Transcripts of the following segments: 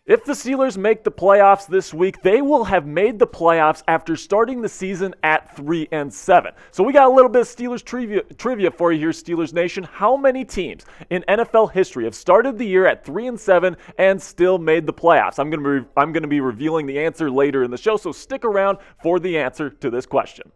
If the Steelers make the playoffs this week, they will have made the playoffs after starting the season at 3-7. So we got a little bit of Steelers trivia for you here, Steelers Nation. How many teams in NFL history have started the year at 3-7 and still made the playoffs? I'm going to be revealing the answer later in the show, so stick around for the answer to this question.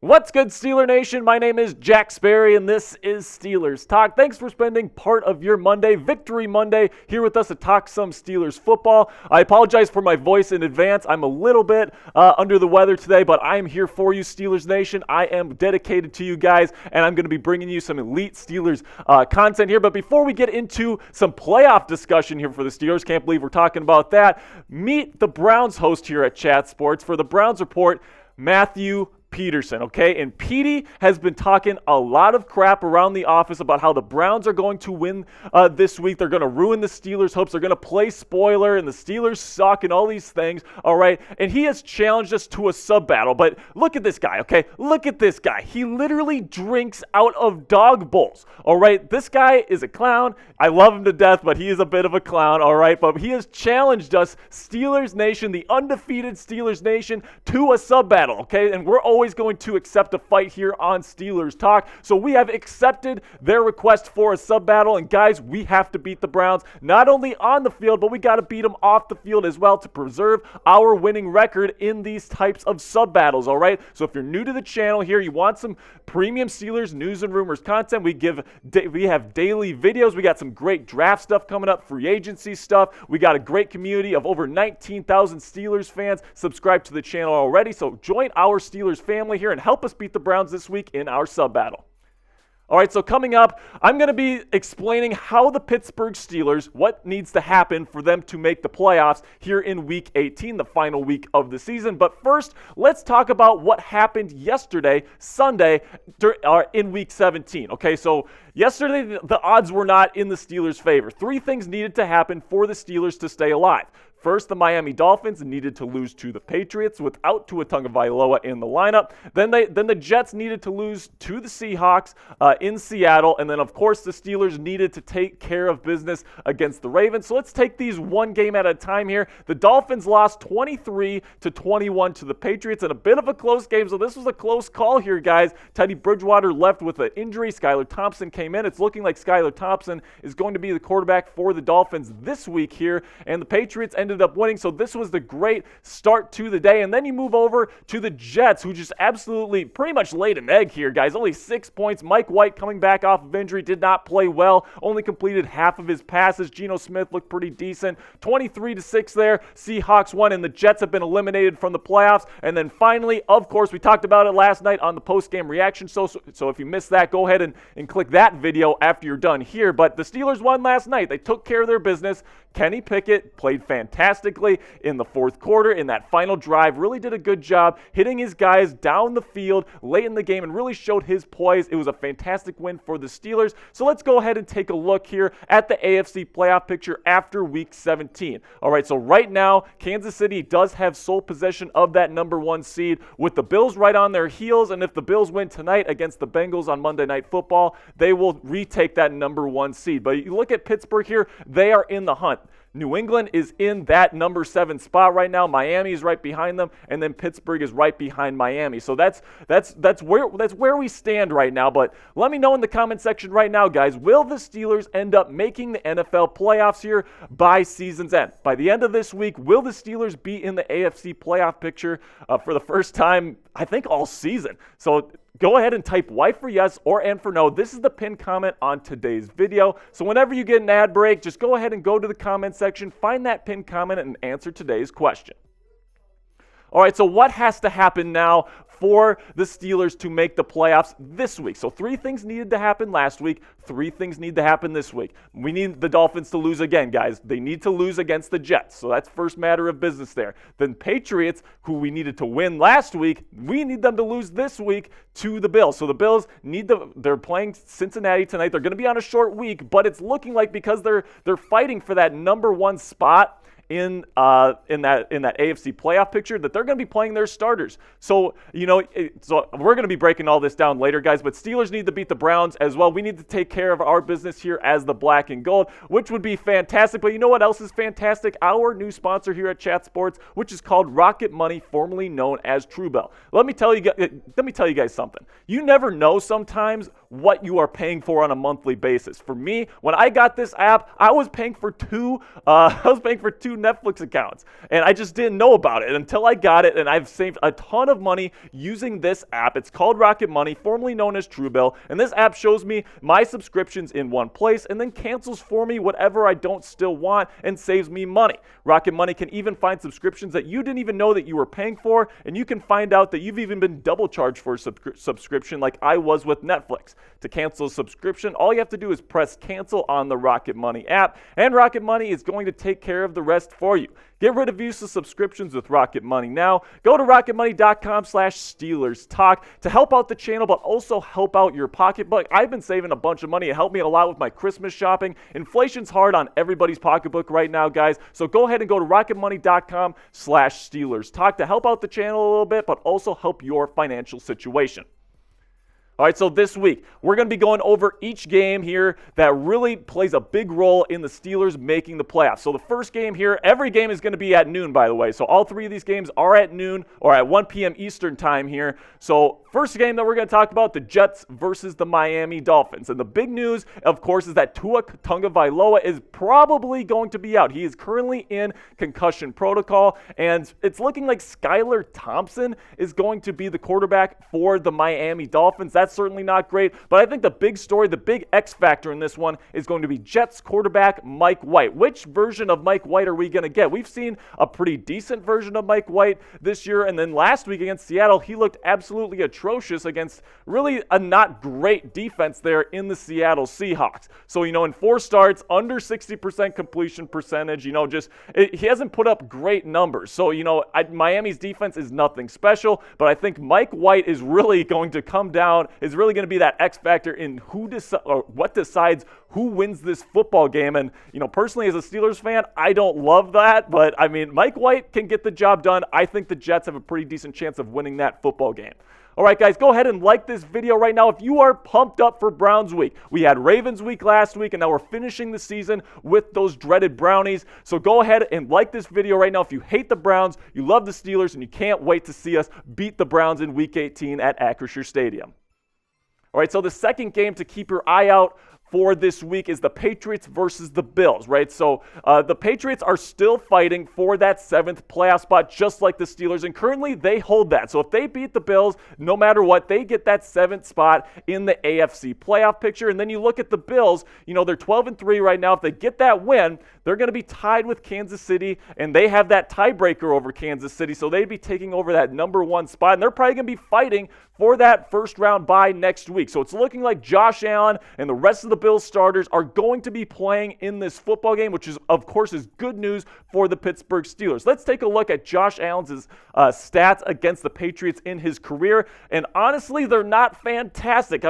What's good, Steeler Nation? My name is Jack Sperry, and this is Steelers Talk. Thanks for spending part of your Monday, Victory Monday, here with us to talk some Steelers football. I apologize for my voice in advance. I'm a little bit under the weather today, but I am here for you, Steelers Nation. I am dedicated to you guys, and I'm going to be bringing you some elite Steelers content here. But before we get into some playoff discussion here for the Steelers, can't believe we're talking about that, meet the Browns host here at Chat Sports for the Browns Report, Matthew Peterson, okay? And Petey has been talking a lot of crap around the office about how the Browns are going to win this week. They're going to ruin the Steelers' hopes. They're going to play spoiler, and the Steelers suck and all these things, all right? And he has challenged us to a sub-battle. But look at this guy, okay? Look at this guy. He literally drinks out of dog bowls, all right? This guy is a clown. I love him to death, but he is a bit of a clown, all right? But he has challenged us, Steelers Nation, the undefeated Steelers Nation, to a sub-battle, okay? And we're always going to accept a fight here on Steelers Talk. So we have accepted their request for a sub-battle, and guys, we have to beat the Browns, not only on the field, but we got to beat them off the field as well to preserve our winning record in these types of sub-battles, all right? So if you're new to the channel here, you want some premium Steelers news and rumors content, we have daily videos. We got some great draft stuff coming up, free agency stuff. We got a great community of over 19,000 Steelers fans subscribed to the channel already, so join our Steelers family here and help us beat the Browns this week in our sub-battle. All right, so coming up, I'm going to be explaining how the Pittsburgh Steelers, what needs to happen for them to make the playoffs here in Week 18, the final week of the season. But first, let's talk about what happened yesterday, Sunday, in Week 17. Okay, so yesterday, the odds were not in the Steelers' favor. Three things needed to happen for the Steelers to stay alive. First, the Miami Dolphins needed to lose to the Patriots without Tua Tagovailoa in the lineup. Then the Jets needed to lose to the Seahawks in Seattle. And then, of course, the Steelers needed to take care of business against the Ravens. So let's take these one game at a time here. The Dolphins lost 23-21 to the Patriots in a bit of a close game. So this was a close call here, guys. Teddy Bridgewater left with an injury. Skylar Thompson came in. It's looking like Skylar Thompson is going to be the quarterback for the Dolphins this week here. And the Patriots ended up winning, so this was the great start to the day. And then you move over to the Jets, who just absolutely pretty much laid an egg here, guys. Only 6 points. Mike White, coming back off of injury, did not play well, only completed half of his passes. Geno Smith looked pretty decent. 23-6 there. Seahawks won, and the Jets have been eliminated from the playoffs. And then finally, of course, we talked about it last night on the post-game reaction. So if you missed that, go ahead and click that video after you're done here. But the Steelers won last night. They took care of their business. Kenny Pickett played fantastically in the fourth quarter in that final drive. Really did a good job hitting his guys down the field late in the game and really showed his poise. It was a fantastic win for the Steelers. So let's go ahead and take a look here at the AFC playoff picture after Week 17. All right, so right now, Kansas City does have sole possession of that number 1 seed with the Bills right on their heels. And if the Bills win tonight against the Bengals on Monday Night Football, they will retake that number 1 seed. But you look at Pittsburgh here, they are in the hunt. New England is in that number 7 spot right now. Miami is right behind them, and then Pittsburgh is right behind Miami. So that's where we stand right now. But let me know in the comment section right now, guys, will the Steelers end up making the NFL playoffs here by season's end? By the end of this week, will the Steelers be in the AFC playoff picture for the first time, I think, all season? So go ahead and type Y for yes or N for no. This is the pinned comment on today's video. So whenever you get an ad break, just go ahead and go to the comment section, find that pinned comment, and answer today's question. All right, so what has to happen now for the Steelers to make the playoffs this week? So 3 things needed to happen last week. 3 things need to happen this week. We need the Dolphins to lose again, guys. They need to lose against the Jets. So that's first matter of business there. Then Patriots, who we needed to win last week, we need them to lose this week to the Bills. So the Bills they're playing Cincinnati tonight. They're going to be on a short week, but it's looking like because they're fighting for that number 1 spot in that AFC playoff picture that they're going to be playing their starters. So, so we're going to be breaking all this down later, guys, but Steelers need to beat the Browns as well. We need to take care of our business here as the black and gold, which would be fantastic. But you know what else is fantastic? Our new sponsor here at Chat Sports, which is called Rocket Money, formerly known as Truebell. Let me tell you guys something. You never know sometimes what you are paying for on a monthly basis. For me, when I got this app, I was paying for two Netflix accounts, and I just didn't know about it until I got it, and I've saved a ton of money using this app. It's called Rocket Money, formerly known as Truebell, and this app shows me my subscriptions in one place and then cancels for me whatever I don't still want and saves me money. Rocket Money can even find subscriptions that you didn't even know that you were paying for, and you can find out that you've even been double charged for a subscription like I was with Netflix. To cancel a subscription, all you have to do is press cancel on the Rocket Money app, and Rocket Money is going to take care of the rest for you. Get rid of useless subscriptions with Rocket Money now. Go to rocketmoney.com/Steelers Talk to help out the channel, but also help out your pocketbook. I've been saving a bunch of money. It helped me a lot with my Christmas shopping. Inflation's hard on everybody's pocketbook right now, guys. So go ahead and go to rocketmoney.com/Steelers Talk to help out the channel a little bit, but also help your financial situation. All right, so this week, we're going to be going over each game here that really plays a big role in the Steelers making the playoffs. So the first game here, every game is going to be at noon, by the way. So all three of these games are at noon or at 1 p.m. Eastern time here. So first game that we're going to talk about, the Jets versus the Miami Dolphins. And the big news, of course, is that Tua Tagovailoa is probably going to be out. He is currently in concussion protocol, and it's looking like Skylar Thompson is going to be the quarterback for the Miami Dolphins. That's certainly not great, but I think the big story, the big X factor in this one is going to be Jets quarterback Mike White. Which version of Mike White are we going to get? We've seen a pretty decent version of Mike White this year, and then last week against Seattle, he looked absolutely atrocious against really a not great defense there in the Seattle Seahawks. So, in 4 starts, under 60% completion percentage, he hasn't put up great numbers. So, Miami's defense is nothing special, but I think Mike White is really going to come down, is really going to be that X factor in what decides who wins this football game. And, personally as a Steelers fan, I don't love that, but Mike White can get the job done. I think the Jets have a pretty decent chance of winning that football game. All right, guys, go ahead and like this video right now if you are pumped up for Browns week. We had Ravens week last week, and now we're finishing the season with those dreaded Brownies. So go ahead and like this video right now if you hate the Browns, you love the Steelers, and you can't wait to see us beat the Browns in Week 18 at Acrisure Stadium. All right, so the second game to keep your eye out for this week is the Patriots versus the Bills, right? So the Patriots are still fighting for that 7th playoff spot, just like the Steelers, and currently they hold that. So if they beat the Bills, no matter what, they get that 7th spot in the AFC playoff picture. And then you look at the Bills, they're 12-3 right now. If they get that win, they're going to be tied with Kansas City, and they have that tiebreaker over Kansas City, so they'd be taking over that number 1 spot, and they're probably going to be fighting for that first round bye next week. So it's looking like Josh Allen and the rest of the Bills starters are going to be playing in this football game, which is, of course, is good news for the Pittsburgh Steelers. Let's take a look at Josh Allen's stats against the Patriots in his career, and honestly, they're not fantastic.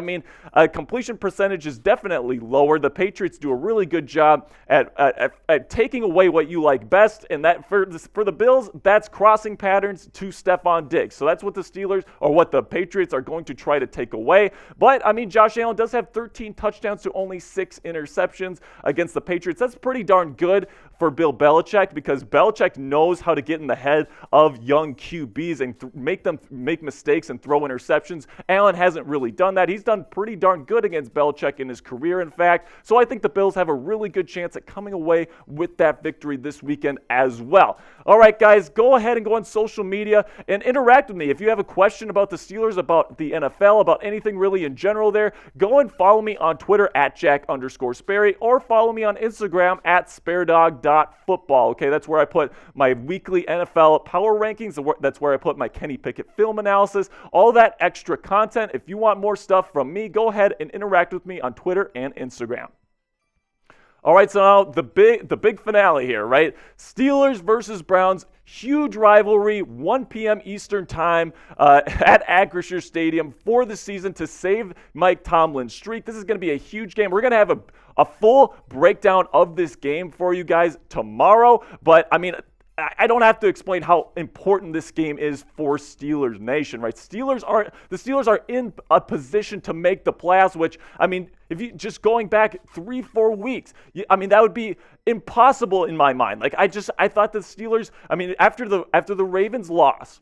Completion percentage is definitely lower. The Patriots do a really good job at taking away what you like best, and that for the Bills, that's crossing patterns to Stephon Diggs. So that's what the Steelers, or what the Patriots are going to try to take away. But, Josh Allen does have 13 touchdowns to only 6 interceptions against the Patriots. That's pretty darn good for Bill Belichick, because Belichick knows how to get in the head of young QBs and make them make mistakes and throw interceptions. Allen hasn't really done that. He's done pretty darn good against Belichick in his career, in fact. So I think the Bills have a really good chance at coming away with that victory this weekend as well. All right, guys, go ahead and go on social media and interact with me. If you have a question about the Steelers, about the NFL, about anything really in general there, go and follow me on Twitter at Jack_Sperry, or follow me on Instagram at SpareDog.football. Okay, that's where I put my weekly NFL power rankings. That's where I put my Kenny Pickett film analysis, all that extra content. If you want more stuff from me, go ahead and interact with me on Twitter and Instagram. All right, so now the big finale here, right? Steelers versus Browns. Huge rivalry, 1 p.m. Eastern time at Acrisure Stadium for the season to save Mike Tomlin's streak. This is going to be a huge game. We're going to have a full breakdown of this game for you guys tomorrow, but I mean, I don't have to explain how important this game is for Steelers Nation, right? The Steelers are in a position to make the playoffs, which, I mean, if you just going back 3-4 weeks, I mean, that would be impossible in my mind. Like, I thought the Steelers, I mean, after the Ravens loss,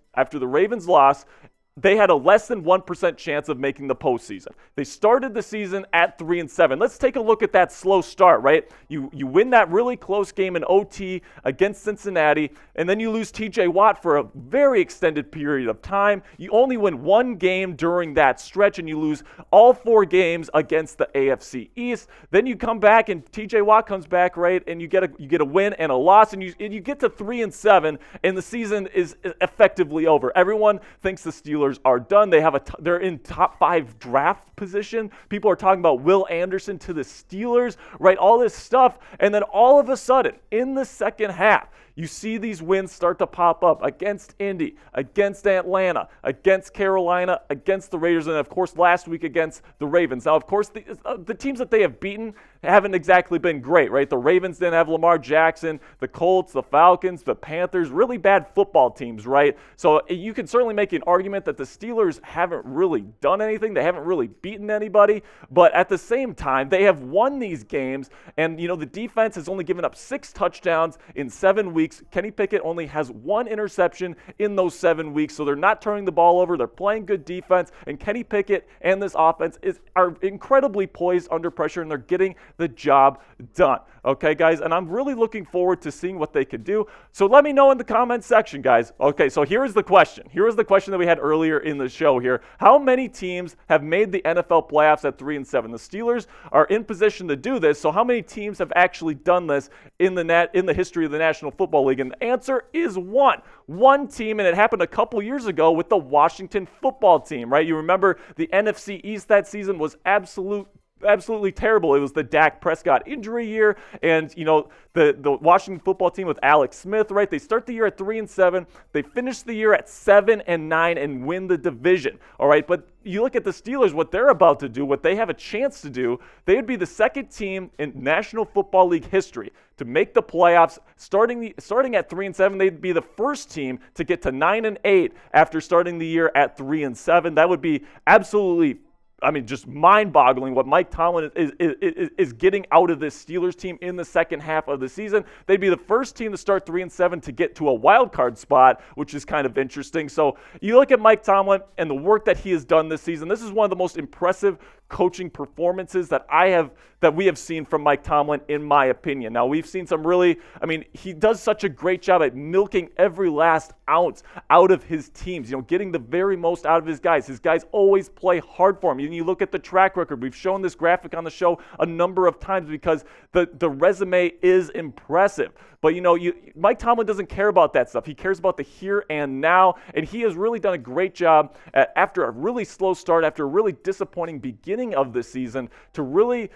they had a less than 1% chance of making the postseason. They started the season at 3-7. Let's take a look at that slow start, right? You win that really close game in OT against Cincinnati, and then you lose TJ Watt for a very extended period of time. You only win 1 game during that stretch, and you lose all 4 games against the AFC East. Then you come back, and TJ Watt comes back, right? And you get a win and a loss, and you get to 3-7, and the season is effectively over. Everyone thinks the Steelers are done. They're in top 5 draft position. People are talking about Will Anderson to the Steelers, right? All this stuff. And then all of a sudden, in the second half, you see these wins start to pop up against Indy, against Atlanta, against Carolina, against the Raiders, and of course last week against the Ravens. Now, of course, the teams that they have beaten haven't exactly been great, right? The Ravens didn't have Lamar Jackson, the Colts, the Falcons, the Panthers, really bad football teams, right? So you can certainly make an argument that the Steelers haven't really done anything. They haven't really beaten anybody, but at the same time, they have won these games, and the defense has only given up 6 touchdowns in 7 weeks. Kenny Pickett only has 1 interception in those 7 weeks, so they're not turning the ball over. They're playing good defense, and Kenny Pickett and this offense are incredibly poised under pressure, and they're getting the job done. Okay, guys, and I'm really looking forward to seeing what they could do. So let me know in the comments section, guys. Okay, so here is the question. Here is the question that we had earlier in the show here. How many teams have made the NFL playoffs at 3-7? The Steelers are in position to do this, so how many teams have actually done this in the history of the National Football League? And the answer is 1. 1 team, and it happened a couple years ago with the Washington Football Team, right? You remember the NFC East that season was absolutely terrible. It was the Dak Prescott injury year, and the Washington Football Team with Alex Smith, right? They start the year at 3-7. They finish the year at 7-9 and win the division. All right, but you look at the Steelers, what they're about to do, what they have a chance to do. They would be the second team in National Football League history to make the playoffs. Starting at 3-7, they'd be the first team to get to 9-8 after starting the year at 3-7. That would be absolutely, just mind-boggling what Mike Tomlin is getting out of this Steelers team in the second half of the season. They'd be the first team to start 3-7 to get to a wild card spot, which is kind of interesting. So you look at Mike Tomlin and the work that he has done this season. This is one of the most impressive coaching performances that we have seen from Mike Tomlin, in my opinion. Now, we've seen some really, he does such a great job at milking every last ounce out of his teams, getting the very most out of his guys. His guys always play hard for him. You look at the track record. We've shown this graphic on the show a number of times because the resume is impressive. But, Mike Tomlin doesn't care about that stuff. He cares about the here and now, and he has really done a great job after a really slow start, after a really disappointing beginning of the season, to really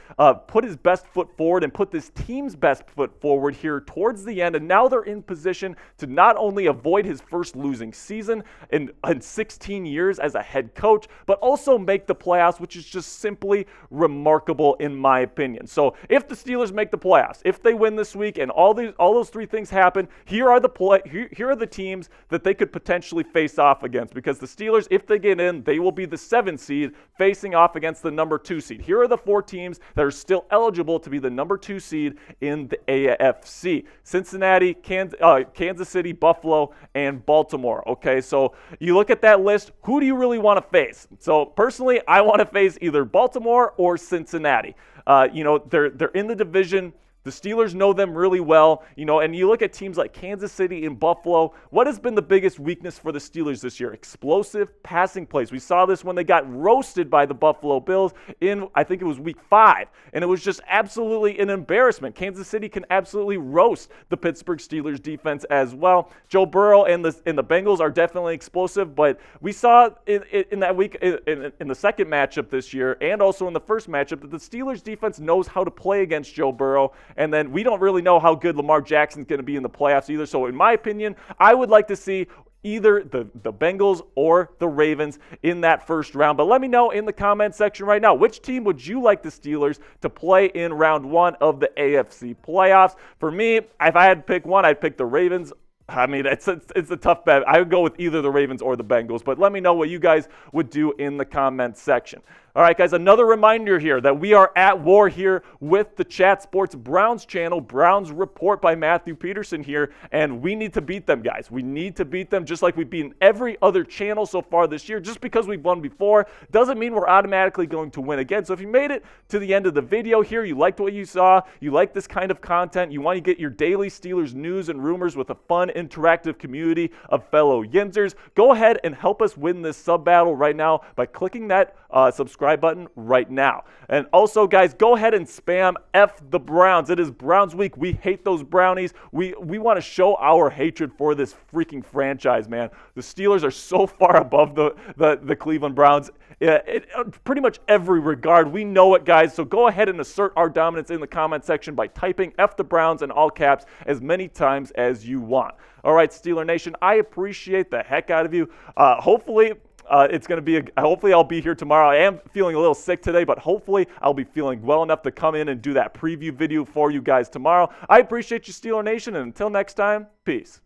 put his best foot forward and put this team's best foot forward here towards the end. And now they're in position to not only avoid his first losing season in 16 years as a head coach, but also make the playoffs, which is just simply remarkable in my opinion. So if the Steelers make the playoffs, if they win this week and all those 3 things happen, here are the teams that they could potentially face off against, because the Steelers, if they get in, they will be the 7th seed facing off against the number 2 seed. Here are the 4 teams that are still eligible to be the number 2 seed in the AFC: Cincinnati, Kansas City, Buffalo, and Baltimore. Okay, so you look at that list, who do you really want to face? So personally, I want to face either Baltimore or Cincinnati. They're in the division. The Steelers know them really well, and you look at teams like Kansas City and Buffalo. What has been the biggest weakness for the Steelers this year? Explosive passing plays. We saw this when they got roasted by the Buffalo Bills in, I think it was week 5, and it was just absolutely an embarrassment. Kansas City can absolutely roast the Pittsburgh Steelers defense as well. Joe Burrow and the Bengals are definitely explosive, but we saw in that week, in the second matchup this year, and also in the first matchup, that the Steelers defense knows how to play against Joe Burrow. And then we don't really know how good Lamar Jackson's going to be in the playoffs either. So in my opinion, I would like to see either the Bengals or the Ravens in that first round. But let me know in the comment section right now, which team would you like the Steelers to play in round 1 of the AFC playoffs? For me, if I had to pick one, I'd pick the Ravens. I mean, it's a tough bet. I would go with either the Ravens or the Bengals, but let me know what you guys would do in the comment section. All right, guys, another reminder here that we are at war here with the Chat Sports Browns channel, Browns Report by Matthew Peterson here, and we need to beat them, guys. We need to beat them just like we've beaten every other channel so far this year. Just because we've won before doesn't mean we're automatically going to win again. So if you made it to the end of the video here, you liked what you saw, you like this kind of content, you want to get your daily Steelers news and rumors with a fun, interactive community of fellow Yinzers, go ahead and help us win this sub battle right now by clicking that subscribe button right now. And also, guys, go ahead and spam F the Browns. It is Browns week. We hate those brownies. We want to show our hatred for this freaking franchise, man. The Steelers are so far above the Cleveland Browns. Pretty much every regard. We know it, guys. So go ahead and assert our dominance in the comment section by typing F the Browns in all caps as many times as you want. All right, Steeler Nation, I appreciate the heck out of you. Hopefully I'll be here tomorrow. I am feeling a little sick today, but hopefully I'll be feeling well enough to come in and do that preview video for you guys tomorrow. I appreciate you, Steeler Nation, and until next time, peace.